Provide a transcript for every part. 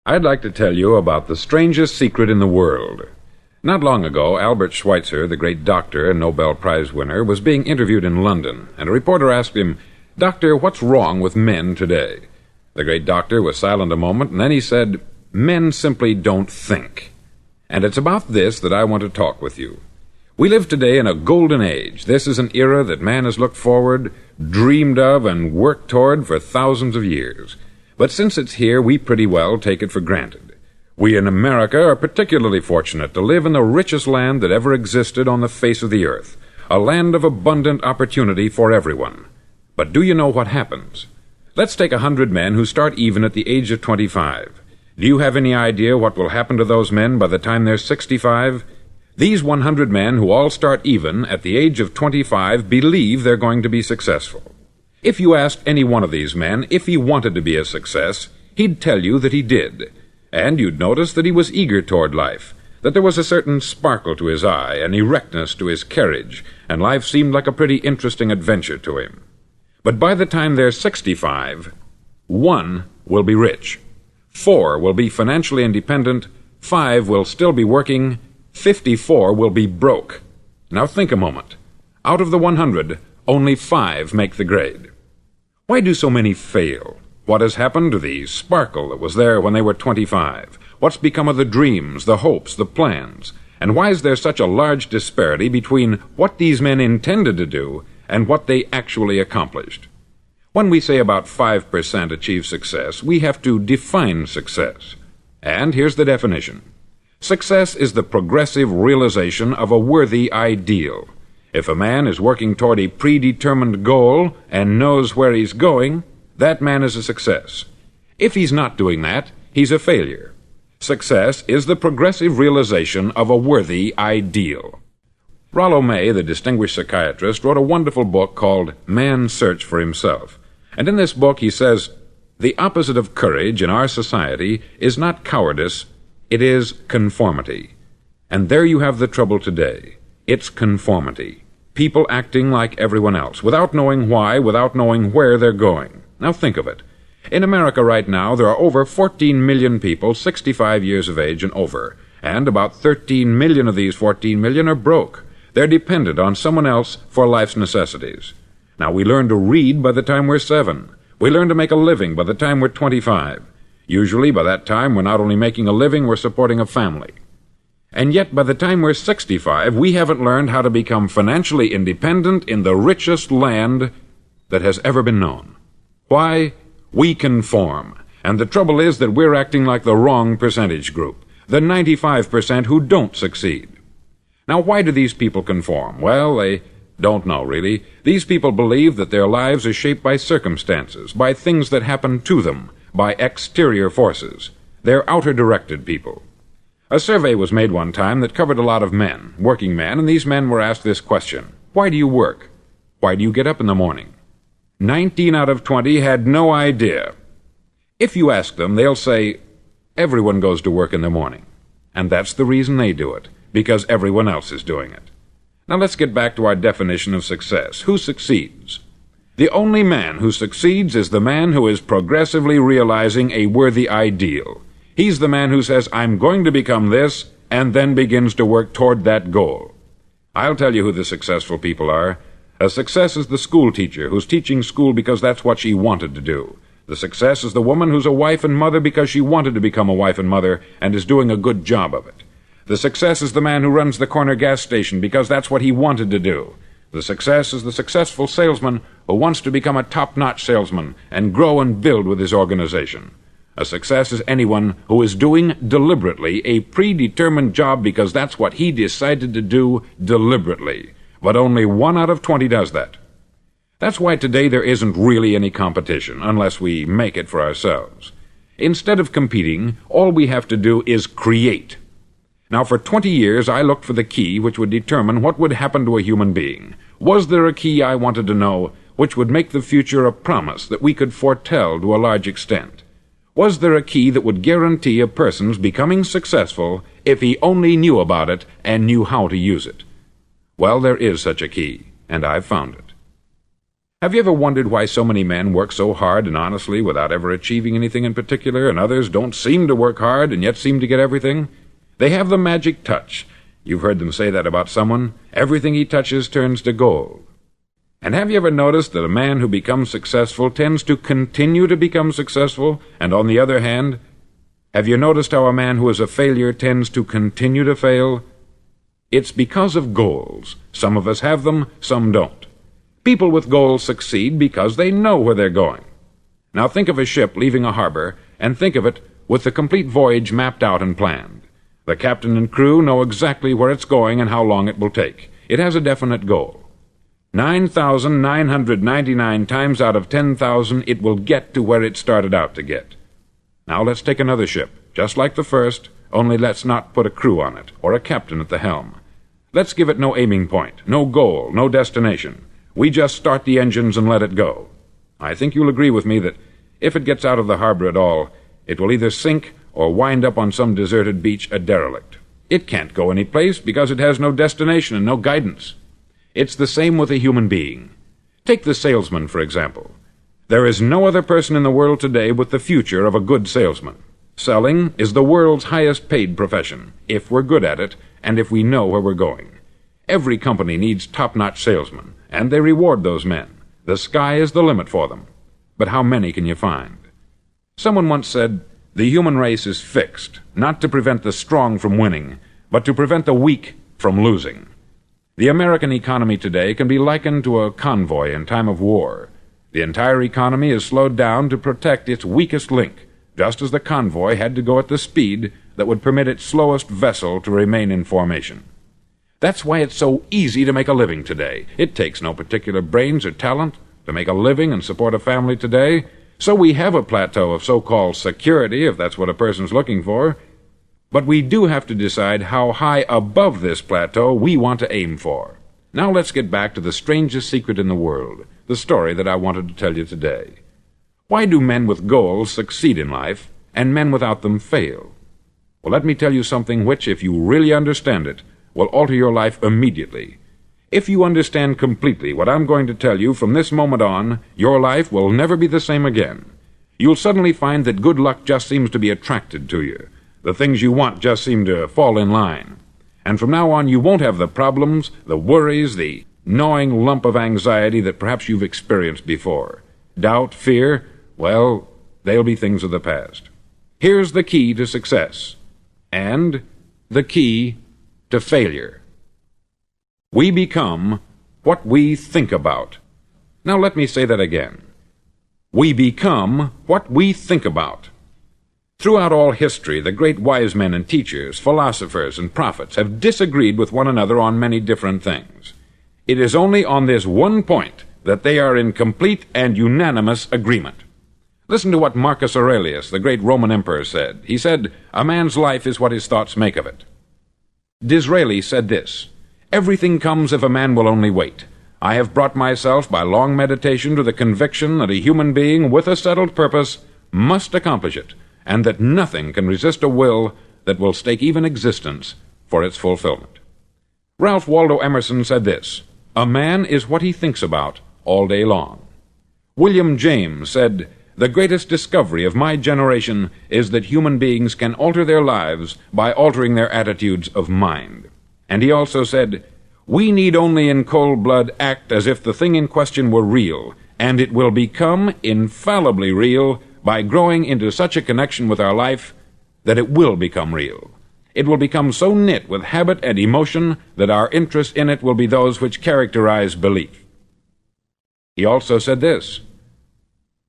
I'd like to tell you about the strangest secret in the world. Not long ago, Albert Schweitzer, the great doctor and Nobel Prize winner, was being interviewed in London, and a reporter asked him, "Doctor, what's wrong with men today?" The great doctor was silent a moment, and then he said, "Men simply don't think." And it's about this that I want to talk with you. We live today in a golden age. This is an era that man has looked forward, dreamed of, and worked toward for thousands of years. But since it's here, we pretty well take it for granted. We in America are particularly fortunate to live in the richest land that ever existed on the face of the earth, a land of abundant opportunity for everyone. But do you know what happens? Let's take 100 men who start even at the age of 25. Do you have any idea what will happen to those men by the time they're 65? These 100 men who all start even at the age of 25 believe they're going to be successful. If you asked any one of these men if he wanted to be a success, he'd tell you that he did. And you'd notice that he was eager toward life, that there was a certain sparkle to his eye, an erectness to his carriage, and life seemed like a pretty interesting adventure to him. But by the time they're 65, 1 will be rich, 4 will be financially independent, 5 will still be working, 54 will be broke. Now think a moment. Out of the 100, only 5 make the grade. Why do so many fail? What has happened to the sparkle that was there when they were 25? What's become of the dreams, the hopes, the plans? And why is there such a large disparity between what these men intended to do and what they actually accomplished? When we say about 5% achieve success, we have to define success. And here's the definition. Success is the progressive realization of a worthy ideal. If a man is working toward a predetermined goal and knows where he's going, that man is a success. If he's not doing that, he's a failure. Success is the progressive realization of a worthy ideal. Rollo May, the distinguished psychiatrist, wrote a wonderful book called Man's Search for Himself. And in this book he says, "The opposite of courage in our society is not cowardice, it is conformity." And there you have the trouble today. It's conformity. People acting like everyone else, without knowing why, without knowing where they're going. Now think of it. In America right now, there are over 14 million people 65 years of age and over, and about 13 million of these 14 million are broke. They're dependent on someone else for life's necessities. Now, we learn to read by the time we're 7. We learn to make a living by the time we're 25. Usually, by that time, we're not only making a living, we're supporting a family. And yet, by the time we're 65, we haven't learned how to become financially independent in the richest land that has ever been known. Why? We conform. And the trouble is that we're acting like the wrong percentage group, the 95% who don't succeed. Now, why do these people conform? Well, they don't know, really. These people believe that their lives are shaped by circumstances, by things that happen to them, by exterior forces. They're outer-directed people. A survey was made one time that covered a lot of men, working men, and these men were asked this question: why do you work? Why do you get up in the morning? 19 out of 20 had no idea. If you ask them, they'll say, everyone goes to work in the morning. And that's the reason they do it, because everyone else is doing it. Now let's get back to our definition of success. Who succeeds? The only man who succeeds is the man who is progressively realizing a worthy ideal. He's the man who says, I'm going to become this, and then begins to work toward that goal. I'll tell you who the successful people are. A success is the school teacher who's teaching school because that's what she wanted to do. The success is the woman who's a wife and mother because she wanted to become a wife and mother and is doing a good job of it. The success is the man who runs the corner gas station because that's what he wanted to do. The success is the successful salesman who wants to become a top-notch salesman and grow and build with his organization. A success is anyone who is doing deliberately a predetermined job because that's what he decided to do deliberately. But only 1 out of 20 does that. That's why today there isn't really any competition, unless we make it for ourselves. Instead of competing, all we have to do is create. Now, for 20 years, I looked for the key which would determine what would happen to a human being. Was there a key, I wanted to know, which would make the future a promise that we could foretell to a large extent? Was there a key that would guarantee a person's becoming successful if he only knew about it and knew how to use it? Well, there is such a key, and I've found it. Have you ever wondered why so many men work so hard and honestly without ever achieving anything in particular, and others don't seem to work hard and yet seem to get everything? They have the magic touch. You've heard them say that about someone. Everything he touches turns to gold. And have you ever noticed that a man who becomes successful tends to continue to become successful, and on the other hand, have you noticed how a man who is a failure tends to continue to fail? It's because of goals. Some of us have them, some don't. People with goals succeed because they know where they're going. Now think of a ship leaving a harbor, and think of it with the complete voyage mapped out and planned. The captain and crew know exactly where it's going and how long it will take. It has a definite goal. 9,999 times out of 10,000 it will get to where it started out to get. Now let's take another ship, just like the first, only let's not put a crew on it, or a captain at the helm. Let's give it no aiming point, no goal, no destination. We just start the engines and let it go. I think you'll agree with me that if it gets out of the harbor at all, it will either sink or wind up on some deserted beach a derelict. It can't go any place because it has no destination and no guidance. It's the same with a human being. Take the salesman, for example. There is no other person in the world today with the future of a good salesman. Selling is the world's highest paid profession, if we're good at it, and if we know where we're going. Every company needs top-notch salesmen, and they reward those men. The sky is the limit for them. But how many can you find? Someone once said, the human race is fixed, not to prevent the strong from winning, but to prevent the weak from losing. The American economy today can be likened to a convoy in time of war. The entire economy is slowed down to protect its weakest link, just as the convoy had to go at the speed that would permit its slowest vessel to remain in formation. That's why it's so easy to make a living today. It takes no particular brains or talent to make a living and support a family today, so we have a plateau of so-called security, if that's what a person's looking for. But we do have to decide how high above this plateau we want to aim for. Now let's get back to the strangest secret in the world, the story that I wanted to tell you today. Why do men with goals succeed in life, and men without them fail? Well, let me tell you something which, if you really understand it, will alter your life immediately. If you understand completely what I'm going to tell you from this moment on, your life will never be the same again. You'll suddenly find that good luck just seems to be attracted to you. The things you want just seem to fall in line. And from now on, you won't have the problems, the worries, the gnawing lump of anxiety that perhaps you've experienced before. Doubt, fear, well, they'll be things of the past. Here's the key to success, and the key to failure. We become what we think about. Now let me say that again. We become what we think about. Throughout all history, the great wise men and teachers, philosophers and prophets have disagreed with one another on many different things. It is only on this one point that they are in complete and unanimous agreement. Listen to what Marcus Aurelius, the great Roman emperor, said. He said, "A man's life is what his thoughts make of it." Disraeli said this, "Everything comes if a man will only wait. I have brought myself by long meditation to the conviction that a human being with a settled purpose must accomplish it, and that nothing can resist a will that will stake even existence for its fulfillment." Ralph Waldo Emerson said this, "A man is what he thinks about all day long." William James said, "The greatest discovery of my generation is that human beings can alter their lives by altering their attitudes of mind." And he also said, "We need only in cold blood act as if the thing in question were real, and it will become infallibly real by growing into such a connection with our life that it will become real. It will become so knit with habit and emotion that our interest in it will be those which characterize belief." He also said this,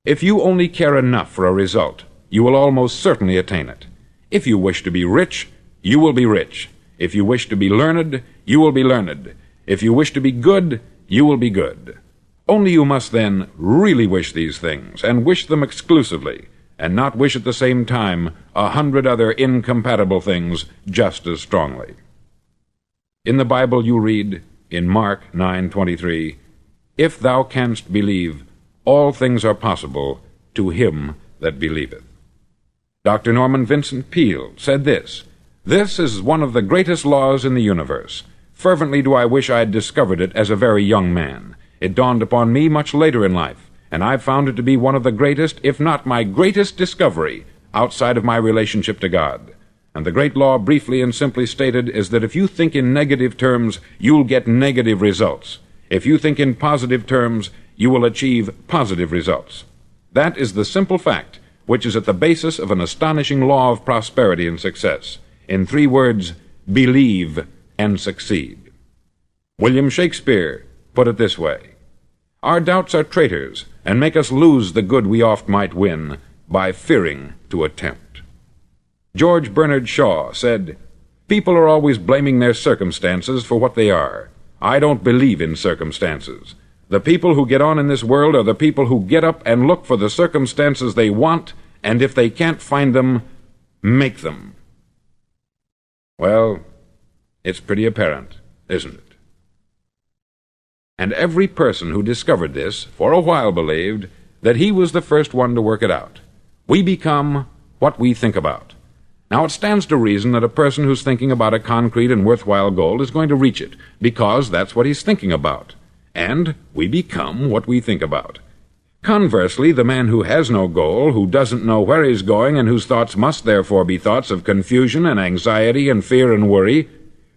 "If you only care enough for a result, you will almost certainly attain it. If you wish to be rich, you will be rich. If you wish to be learned, you will be learned. If you wish to be good, you will be good. Only you must then really wish these things, and wish them exclusively, and not wish at the same time 100 other incompatible things just as strongly." In the Bible you read, in Mark 9:23, "If thou canst believe, all things are possible to him that believeth." Dr. Norman Vincent Peale said this, "This is one of the greatest laws in the universe. Fervently do I wish I had discovered it as a very young man. It dawned upon me much later in life, and I've found it to be one of the greatest, if not my greatest discovery, outside of my relationship to God. And the great law, briefly and simply stated, is that if you think in negative terms, you'll get negative results. If you think in positive terms, you will achieve positive results. That is the simple fact which is at the basis of an astonishing law of prosperity and success. In 3 words, believe and succeed. William Shakespeare put it this way: "Our doubts are traitors, and make us lose the good we oft might win, by fearing to attempt." George Bernard Shaw said, "People are always blaming their circumstances for what they are. I don't believe in circumstances. The people who get on in this world are the people who get up and look for the circumstances they want, and if they can't find them, make them." Well, it's pretty apparent, isn't it? And every person who discovered this for a while believed that he was the first one to work it out. We become what we think about. Now, it stands to reason that a person who's thinking about a concrete and worthwhile goal is going to reach it, because that's what he's thinking about. And we become what we think about. Conversely, the man who has no goal, who doesn't know where he's going, and whose thoughts must therefore be thoughts of confusion and anxiety and fear and worry,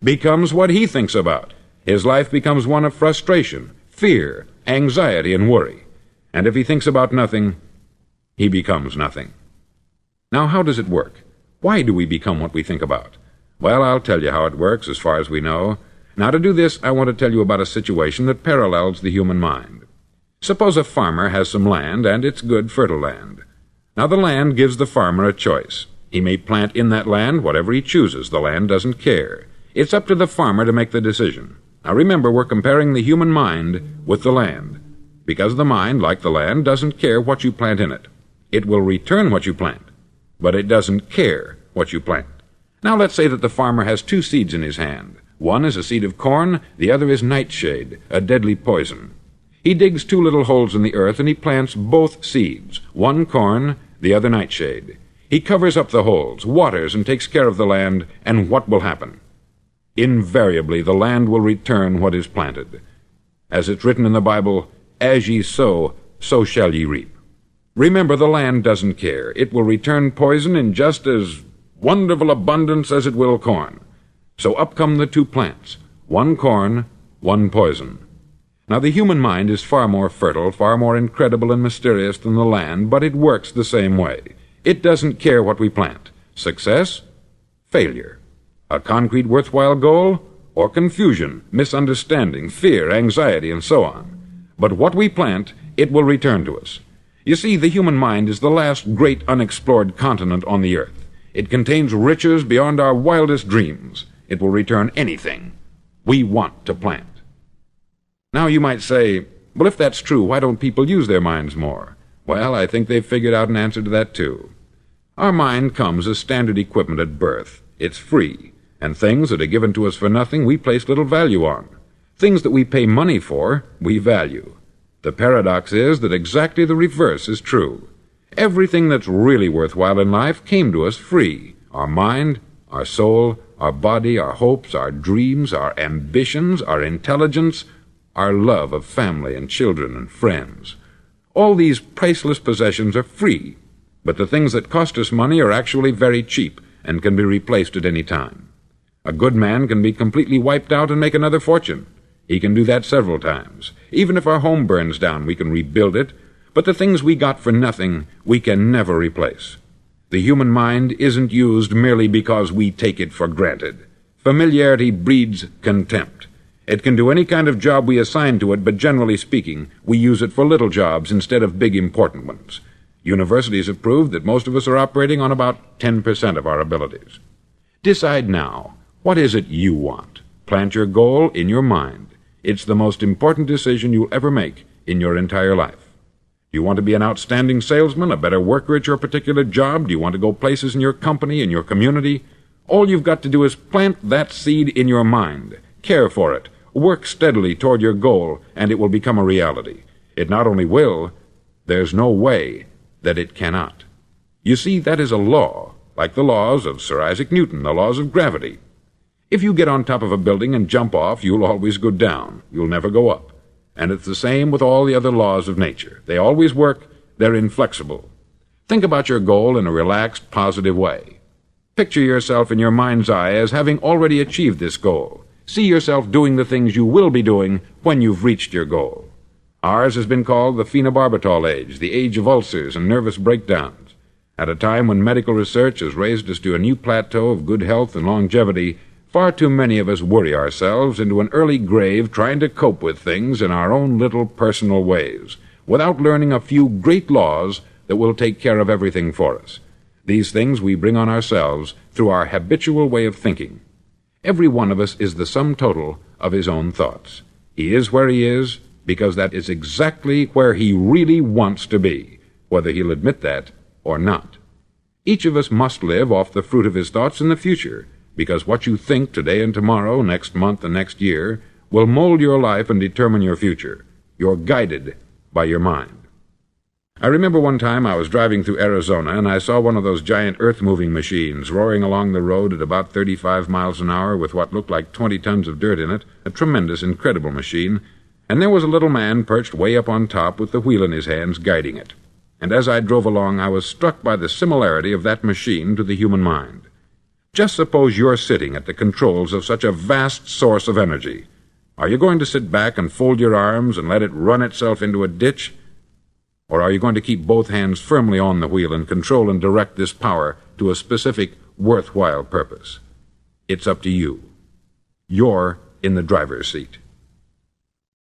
becomes what he thinks about. His life becomes one of frustration, fear, anxiety, and worry. And if he thinks about nothing, he becomes nothing. Now, how does it work? Why do we become what we think about? Well, I'll tell you how it works as far as we know. Now, to do this, I want to tell you about a situation that parallels the human mind. Suppose a farmer has some land, and it's good, fertile land. Now, the land gives the farmer a choice. He may plant in that land whatever he chooses. The land doesn't care. It's up to the farmer to make the decision. Now, remember, we're comparing the human mind with the land, because the mind, like the land, doesn't care what you plant in it. It will return what you plant, but it doesn't care what you plant. Now, let's say that the farmer has 2 seeds in his hand. One is a seed of corn, the other is nightshade, a deadly poison. He digs 2 little holes in the earth, and he plants both seeds, one corn, the other nightshade. He covers up the holes, waters, and takes care of the land, and what will happen? Invariably, the land will return what is planted. As it's written in the Bible, "As ye sow, so shall ye reap." Remember, the land doesn't care. It will return poison in just as wonderful abundance as it will corn. So up come the 2 plants, one corn, one poison. Now, the human mind is far more fertile, far more incredible and mysterious than the land, but it works the same way. It doesn't care what we plant. Success, failure. A concrete, worthwhile goal, or confusion, misunderstanding, fear, anxiety, and so on. But what we plant, it will return to us. You see, the human mind is the last great unexplored continent on the earth. It contains riches beyond our wildest dreams. It will return anything we want to plant. Now, you might say, well, if that's true, why don't people use their minds more? Well, I think they've figured out an answer to that, too. Our mind comes as standard equipment at birth. It's free, and things that are given to us for nothing we place little value on. Things that we pay money for, we value. The paradox is that exactly the reverse is true. Everything that's really worthwhile in life came to us free. Our mind, our soul, our body, our hopes, our dreams, our ambitions, our intelligence, our love of family and children and friends. All these priceless possessions are free, but the things that cost us money are actually very cheap and can be replaced at any time. A good man can be completely wiped out and make another fortune. He can do that several times. Even if our home burns down, we can rebuild it, but the things we got for nothing, we can never replace. The human mind isn't used merely because we take it for granted. Familiarity breeds contempt. It can do any kind of job we assign to it, but generally speaking, we use it for little jobs instead of big important ones. Universities have proved that most of us are operating on about 10% of our abilities. Decide now, what is it you want? Plant your goal in your mind. It's the most important decision you'll ever make in your entire life. Do you want to be an outstanding salesman, a better worker at your particular job? Do you want to go places in your company, in your community? All you've got to do is plant that seed in your mind. Care for it. Work steadily toward your goal, and it will become a reality. It not only will, there's no way that it cannot. You see, that is a law, like the laws of Sir Isaac Newton, the laws of gravity. If you get on top of a building and jump off, you'll always go down. You'll never go up. And it's the same with all the other laws of nature. They always work. They're inflexible. Think about your goal in a relaxed, positive way. Picture yourself in your mind's eye as having already achieved this goal. See yourself doing the things you will be doing when you've reached your goal. Ours has been called the phenobarbital age, the age of ulcers and nervous breakdowns. At a time when medical research has raised us to a new plateau of good health and longevity, far too many of us worry ourselves into an early grave trying to cope with things in our own little personal ways, without learning a few great laws that will take care of everything for us. These things we bring on ourselves through our habitual way of thinking. Every one of us is the sum total of his own thoughts. He is where he is because that is exactly where he really wants to be, whether he'll admit that or not. Each of us must live off the fruit of his thoughts in the future, because what you think today and tomorrow, next month and next year, will mold your life and determine your future. You're guided by your mind. I remember one time I was driving through Arizona and I saw one of those giant earth-moving machines roaring along the road at about 35 miles an hour with what looked like 20 tons of dirt in it, a tremendous, incredible machine, and there was a little man perched way up on top with the wheel in his hands guiding it. And as I drove along, I was struck by the similarity of that machine to the human mind. Just suppose you're sitting at the controls of such a vast source of energy. Are you going to sit back and fold your arms and let it run itself into a ditch? Or are you going to keep both hands firmly on the wheel and control and direct this power to a specific, worthwhile purpose? It's up to you. You're in the driver's seat.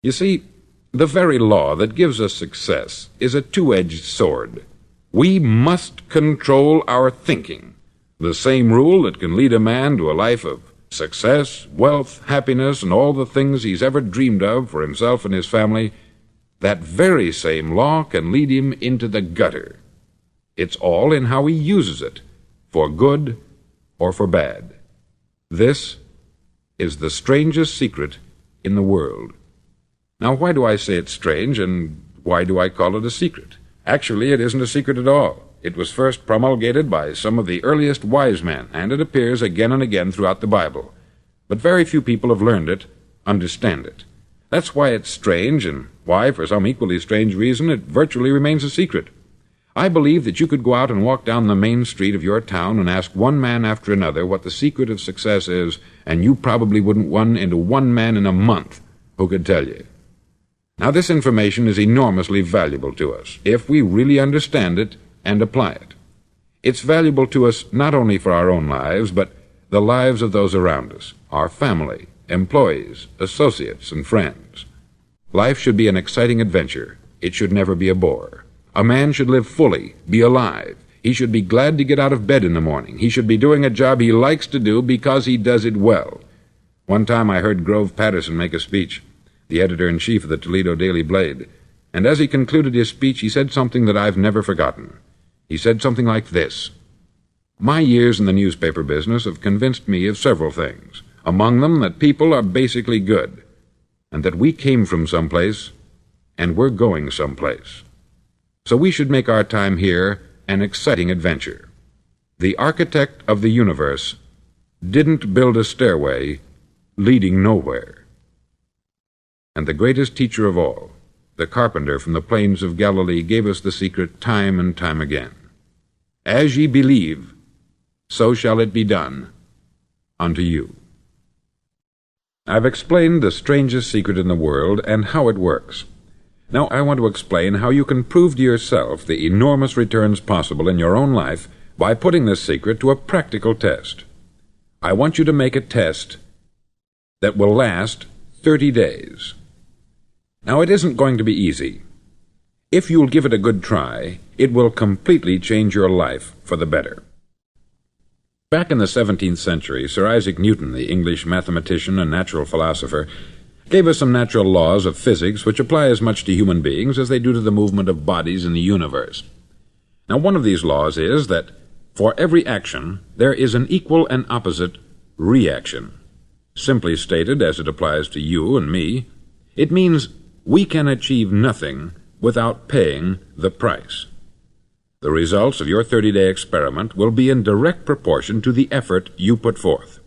You see, the very law that gives us success is a two-edged sword. We must control our thinking. The same rule that can lead a man to a life of success, wealth, happiness, and all the things he's ever dreamed of for himself and his family, that very same law can lead him into the gutter. It's all in how he uses it, for good or for bad. This is the strangest secret in the world. Now, why do I say it's strange, and why do I call it a secret? Actually, it isn't a secret at all. It was first promulgated by some of the earliest wise men, and it appears again and again throughout the Bible. But very few people have learned it, understand it. That's why it's strange, and why, for some equally strange reason, it virtually remains a secret. I believe that you could go out and walk down the main street of your town and ask one man after another what the secret of success is, and you probably wouldn't run into one man in a month who could tell you. Now, this information is enormously valuable to us, if we really understand it and apply it. It's valuable to us not only for our own lives, but the lives of those around us, our family, employees, associates, and friends. Life should be an exciting adventure. It should never be a bore. A man should live fully, be alive. He should be glad to get out of bed in the morning. He should be doing a job he likes to do because he does it well. One time I heard Grove Patterson make a speech, the editor-in-chief of the Toledo Daily Blade, and as he concluded his speech, he said something that I've never forgotten. He said something like this: "My years in the newspaper business have convinced me of several things, among them that people are basically good, and that we came from someplace, and we're going someplace. So we should make our time here an exciting adventure. The architect of the universe didn't build a stairway leading nowhere." And the greatest teacher of all, the carpenter from the plains of Galilee, gave us the secret time and time again. As ye believe, so shall it be done unto you. I've explained the strangest secret in the world and how it works. Now I want to explain how you can prove to yourself the enormous returns possible in your own life by putting this secret to a practical test. I want you to make a test that will last 30 days. Now, it isn't going to be easy. If you'll give it a good try, it will completely change your life for the better. Back in the 17th century, Sir Isaac Newton, the English mathematician and natural philosopher, gave us some natural laws of physics which apply as much to human beings as they do to the movement of bodies in the universe. Now, one of these laws is that for every action, there is an equal and opposite reaction. Simply stated, as it applies to you and me, it means we can achieve nothing without paying the price. The results of your 30-day experiment will be in direct proportion to the effort you put forth.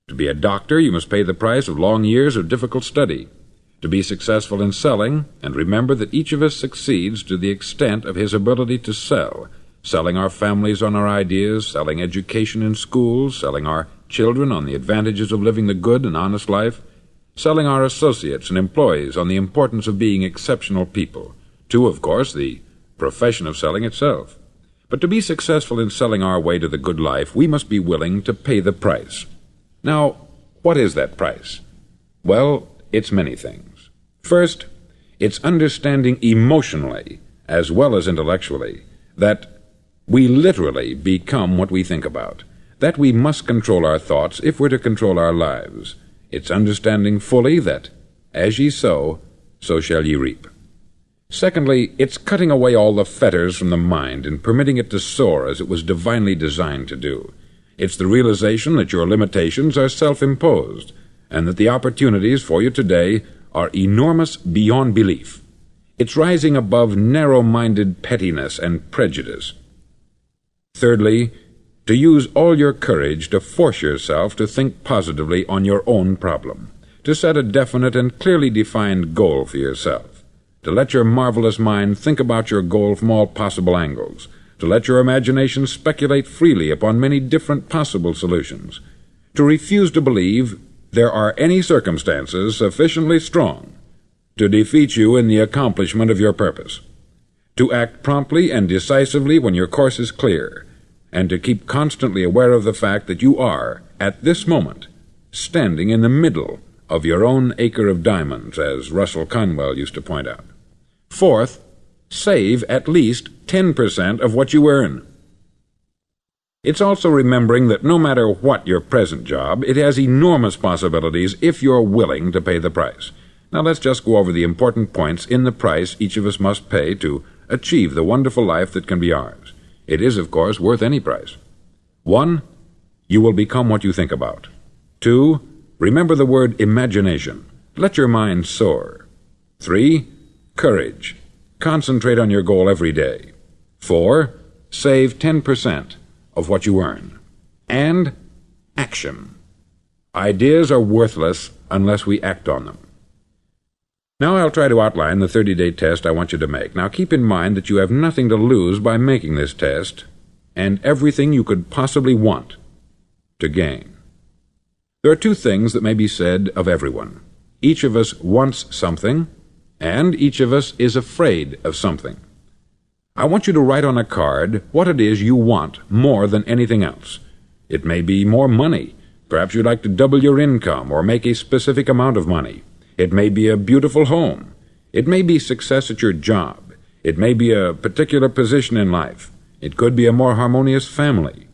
To be a doctor, you must pay the price of long years of difficult study. To be successful in selling, and remember that each of us succeeds to the extent of his ability to sell, selling our families on our ideas, selling education in schools, selling our children on the advantages of living the good and honest life, selling our associates and employees on the importance of being exceptional people, to, of course, the profession of selling itself. But to be successful in selling our way to the good life, we must be willing to pay the price. Now, what is that price? Well, it's many things. First, it's understanding emotionally, as well as intellectually, that we literally become what we think about, that we must control our thoughts if we're to control our lives. It's understanding fully that, as ye sow, so shall ye reap. Secondly, it's cutting away all the fetters from the mind and permitting it to soar as it was divinely designed to do. It's the realization that your limitations are self-imposed, and that the opportunities for you today are enormous beyond belief. It's rising above narrow-minded pettiness and prejudice. Thirdly, to use all your courage to force yourself to think positively on your own problem, to set a definite and clearly defined goal for yourself, to let your marvelous mind think about your goal from all possible angles, to let your imagination speculate freely upon many different possible solutions, to refuse to believe there are any circumstances sufficiently strong to defeat you in the accomplishment of your purpose, to act promptly and decisively when your course is clear, and to keep constantly aware of the fact that you are, at this moment, standing in the middle of your own acre of diamonds, as Russell Conwell used to point out. Fourth, save at least 10% of what you earn. It's also remembering that no matter what your present job, it has enormous possibilities if you're willing to pay the price. Now let's just go over the important points in the price each of us must pay to achieve the wonderful life that can be ours. It is, of course, worth any price. 1. You will become what you think about. 2. Remember the word imagination. Let your mind soar. 3. Courage. Concentrate on your goal every day. 4. Save 10% of what you earn. And action. Ideas are worthless unless we act on them. Now I'll try to outline the 30-day test I want you to make. Now keep in mind that you have nothing to lose by making this test, and everything you could possibly want to gain. There are two things that may be said of everyone. Each of us wants something, and each of us is afraid of something. I want you to write on a card what it is you want more than anything else. It may be more money. Perhaps you'd like to double your income or make a specific amount of money. It may be a beautiful home. It may be success at your job. It may be a particular position in life. It could be a more harmonious family.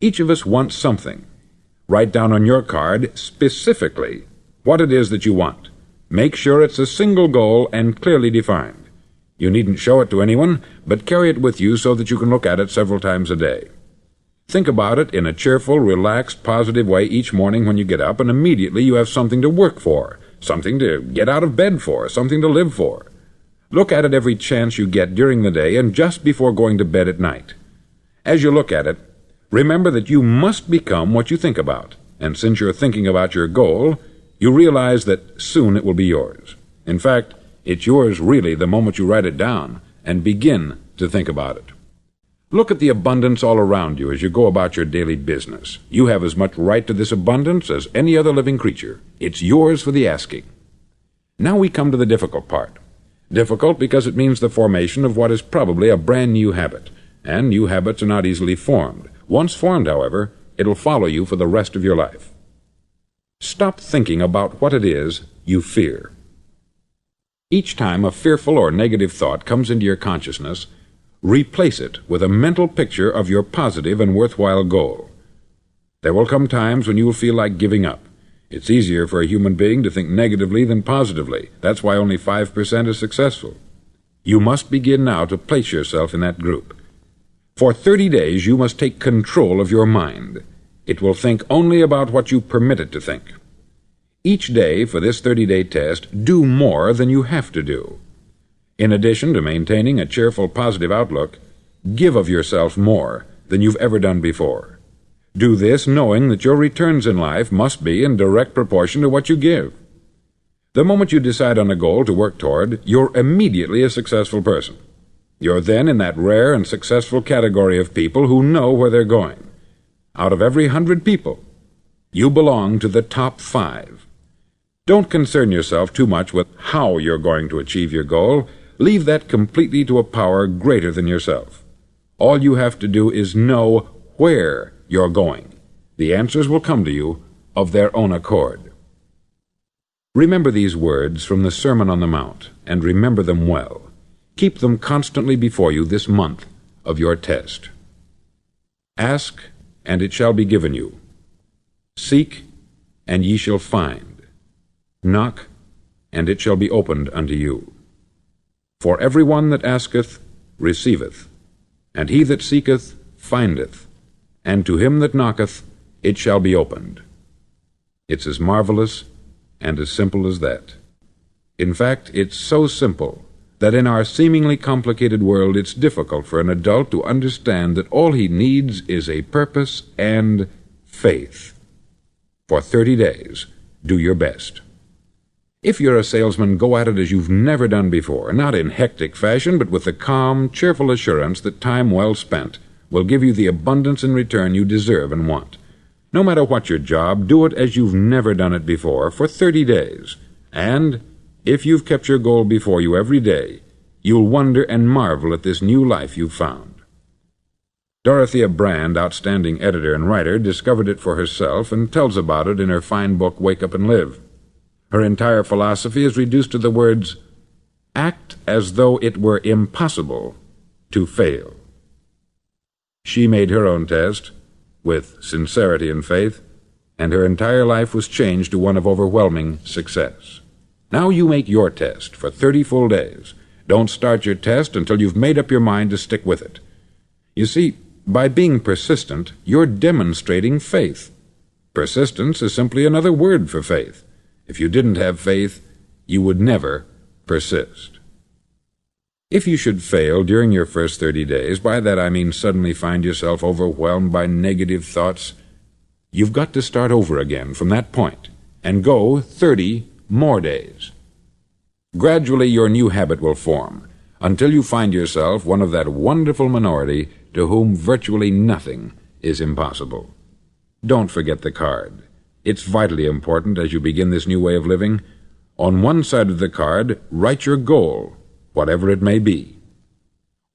Each of us wants something. Write down on your card specifically what it is that you want. Make sure it's a single goal and clearly defined. You needn't show it to anyone, but carry it with you so that you can look at it several times a day. Think about it in a cheerful, relaxed, positive way each morning when you get up, and immediately you have something to work for, something to get out of bed for, something to live for. Look at it every chance you get during the day and just before going to bed at night. As you look at it, remember that you must become what you think about, and since you're thinking about your goal, you realize that soon it will be yours. In fact, it's yours really the moment you write it down and begin to think about it. Look at the abundance all around you as you go about your daily business. You have as much right to this abundance as any other living creature. It's yours for the asking. Now we come to the difficult part. Difficult because it means the formation of what is probably a brand new habit, and new habits are not easily formed. Once formed, however, it'll follow you for the rest of your life. Stop thinking about what it is you fear. Each time a fearful or negative thought comes into your consciousness, replace it with a mental picture of your positive and worthwhile goal. There will come times when you will feel like giving up. It's easier for a human being to think negatively than positively. That's why only 5% is successful. You must begin now to place yourself in that group. For 30 days you must take control of your mind. It will think only about what you permit it to think. Each day for this 30-day test, do more than you have to do. In addition to maintaining a cheerful, positive outlook, give of yourself more than you've ever done before. Do this knowing that your returns in life must be in direct proportion to what you give. The moment you decide on a goal to work toward, you're immediately a successful person. You're then in that rare and successful category of people who know where they're going. Out of every 100 people, you belong to the top 5. Don't concern yourself too much with how you're going to achieve your goal. Leave that completely to a power greater than yourself. All you have to do is know where you're going. The answers will come to you of their own accord. Remember these words from the Sermon on the Mount, and remember them well. Keep them constantly before you this month of your test. Ask, and it shall be given you. Seek, and ye shall find. Knock, and it shall be opened unto you. For every one that asketh receiveth, and he that seeketh findeth, and to him that knocketh it shall be opened. It's as marvelous and as simple as that. In fact, it's so simple that in our seemingly complicated world it's difficult for an adult to understand that all he needs is a purpose and faith. For 30 days, do your best. If you're a salesman, go at it as you've never done before, not in hectic fashion, but with the calm, cheerful assurance that time well spent will give you the abundance in return you deserve and want. No matter what your job, do it as you've never done it before for 30 days. And if you've kept your goal before you every day, you'll wonder and marvel at this new life you've found. Dorothea Brand, outstanding editor and writer, discovered it for herself and tells about it in her fine book, Wake Up and Live. Her entire philosophy is reduced to the words, act as though it were impossible to fail. She made her own test with sincerity and faith, and her entire life was changed to one of overwhelming success. Now you make your test for 30 full days. Don't start your test until you've made up your mind to stick with it. You see, by being persistent, you're demonstrating faith. Persistence is simply another word for faith. If you didn't have faith, you would never persist. If you should fail during your first 30 days, by that I mean suddenly find yourself overwhelmed by negative thoughts, you've got to start over again from that point and go 30 more days. Gradually your new habit will form until you find yourself one of that wonderful minority to whom virtually nothing is impossible. Don't forget the card. It's vitally important as you begin this new way of living. On one side of the card, write your goal, whatever it may be.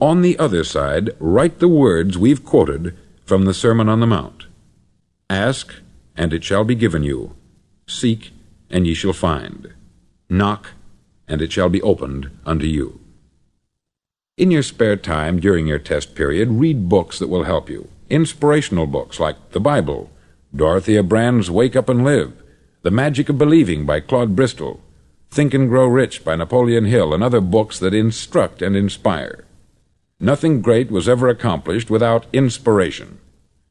On the other side, write the words we've quoted from the Sermon on the Mount. Ask, and it shall be given you. Seek, and ye shall find. Knock, and it shall be opened unto you. In your spare time during your test period, read books that will help you. Inspirational books like the Bible, Dorothea Brand's Wake Up and Live, The Magic of Believing by Claude Bristol, Think and Grow Rich by Napoleon Hill, and other books that instruct and inspire. Nothing great was ever accomplished without inspiration.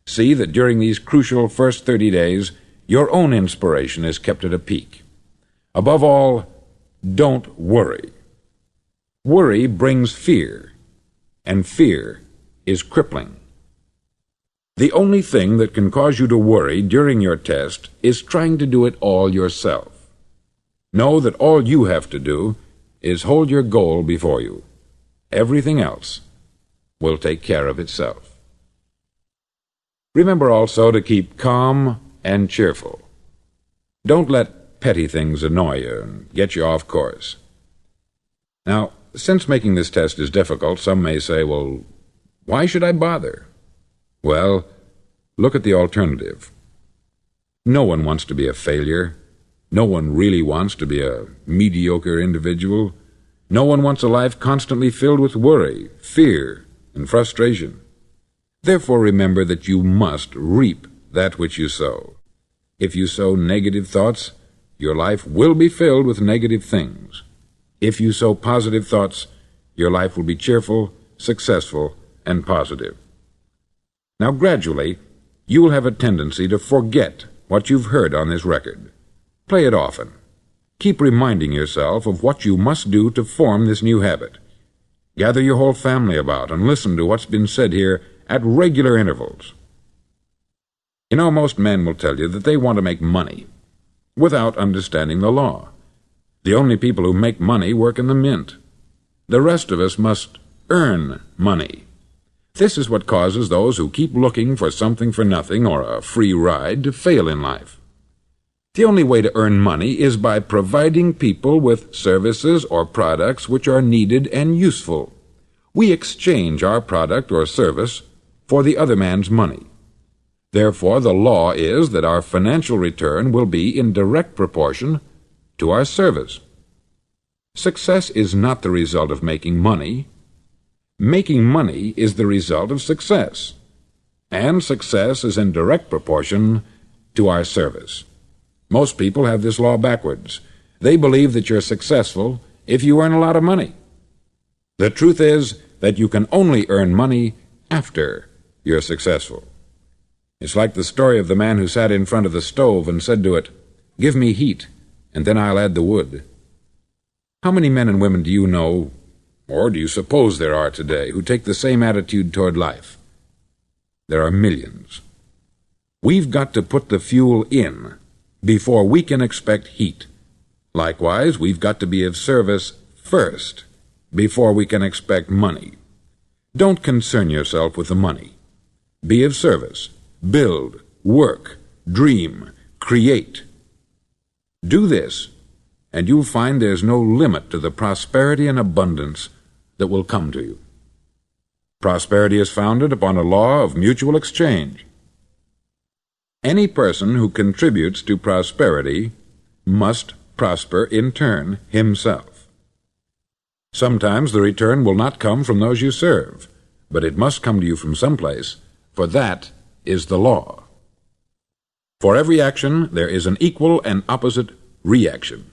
See that during these crucial first 30 days, your own inspiration is kept at a peak. Above all, don't worry. Worry brings fear, and fear is crippling. The only thing that can cause you to worry during your test is trying to do it all yourself. Know that all you have to do is hold your goal before you. Everything else will take care of itself. Remember also to keep calm and cheerful. Don't let petty things annoy you and get you off course. Now, since making this test is difficult, some may say, well, why should I bother? Well, look at the alternative. No one wants to be a failure. No one really wants to be a mediocre individual. No one wants a life constantly filled with worry, fear, and frustration. Therefore, remember that you must reap that which you sow. If you sow negative thoughts, your life will be filled with negative things. If you sow positive thoughts, your life will be cheerful, successful, and positive. Now, gradually, you will have a tendency to forget what you've heard on this record. Play it often. Keep reminding yourself of what you must do to form this new habit. Gather your whole family about and listen to what's been said here at regular intervals. You know, most men will tell you that they want to make money without understanding the law. The only people who make money work in the mint. The rest of us must earn money. This is what causes those who keep looking for something for nothing or a free ride to fail in life. The only way to earn money is by providing people with services or products which are needed and useful. We exchange our product or service for the other man's money. Therefore, the law is that our financial return will be in direct proportion to our service. Success is not the result of making money. Making money is the result of success, and success is in direct proportion to our service. Most people have this law backwards. They believe that you're successful if you earn a lot of money. The truth is that you can only earn money after you're successful. It's like the story of the man who sat in front of the stove and said to it, "Give me heat, and then I'll add the wood." How many men and women do you know, or do you suppose there are today, who take the same attitude toward life? There are millions. We've got to put the fuel in before we can expect heat. Likewise, we've got to be of service first before we can expect money. Don't concern yourself with the money. Be of service. Build, work, dream, create. Do this, and you'll find there's no limit to the prosperity and abundance that will come to you. Prosperity is founded upon a law of mutual exchange. Any person who contributes to prosperity must prosper in turn himself. Sometimes the return will not come from those you serve, but it must come to you from someplace, for that is the law. For every action, there is an equal and opposite reaction.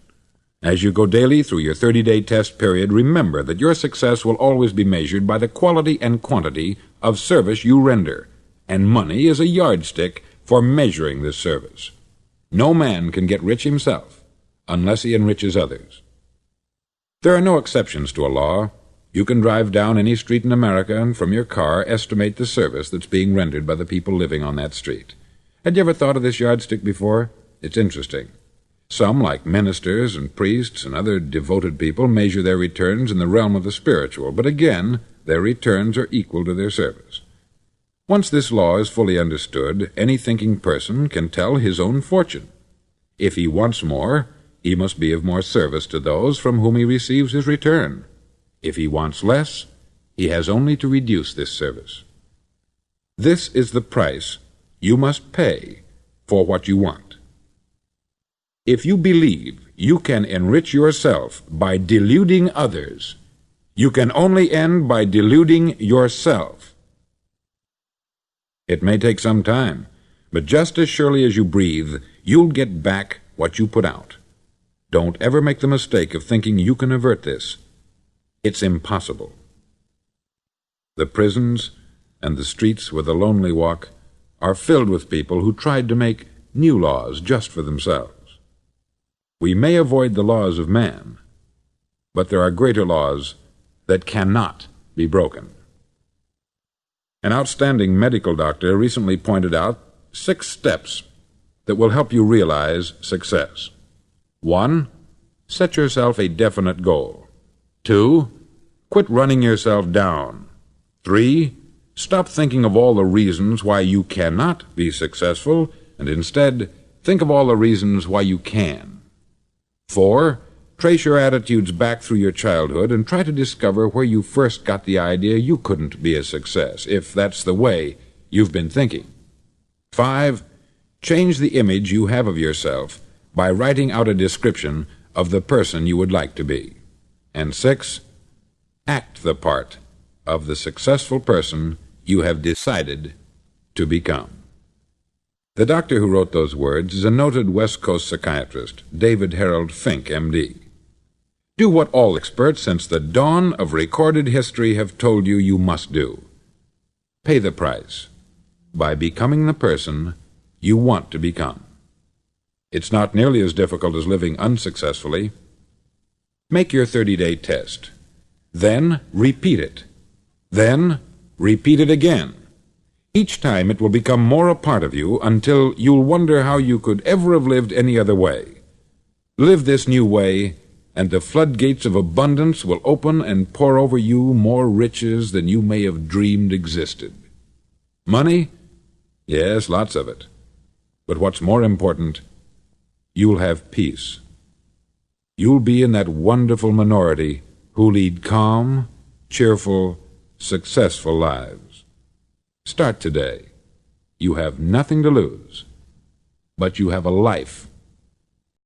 As you go daily through your 30-day test period, remember that your success will always be measured by the quality and quantity of service you render, and money is a yardstick for measuring this service. No man can get rich himself unless he enriches others. There are no exceptions to a law. You can drive down any street in America and from your car estimate the service that's being rendered by the people living on that street. Had you ever thought of this yardstick before? It's interesting. Some, like ministers and priests and other devoted people, measure their returns in the realm of the spiritual, but again, their returns are equal to their service. Once this law is fully understood, any thinking person can tell his own fortune. If he wants more, he must be of more service to those from whom he receives his return. If he wants less, he has only to reduce this service. This is the price you must pay for what you want. If you believe you can enrich yourself by deluding others, you can only end by deluding yourself. It may take some time, but just as surely as you breathe, you'll get back what you put out. Don't ever make the mistake of thinking you can avert this. It's impossible. The prisons and the streets where the lonely walk are filled with people who tried to make new laws just for themselves. We may avoid the laws of man, but there are greater laws that cannot be broken. An outstanding medical doctor recently pointed out 6 steps that will help you realize success. 1. Set yourself a definite goal. 2. Quit running yourself down. 3. Stop thinking of all the reasons why you cannot be successful, and instead think of all the reasons why you can. 4. Trace your attitudes back through your childhood and try to discover where you first got the idea you couldn't be a success, if that's the way you've been thinking. 5. Change the image you have of yourself by writing out a description of the person you would like to be. And 6. Act the part of the successful person you have decided to become. The doctor who wrote those words is a noted West Coast psychiatrist, David Harold Fink, M.D. Do what all experts since the dawn of recorded history have told you you must do. Pay the price by becoming the person you want to become. It's not nearly as difficult as living unsuccessfully. Make your 30-day test. Then repeat it. Then repeat it again. Each time it will become more a part of you until you'll wonder how you could ever have lived any other way. Live this new way and the floodgates of abundance will open and pour over you more riches than you may have dreamed existed. Money? Yes, lots of it. But what's more important, you'll have peace. You'll be in that wonderful minority who lead calm, cheerful, successful lives. Start today. You have nothing to lose, but you have a life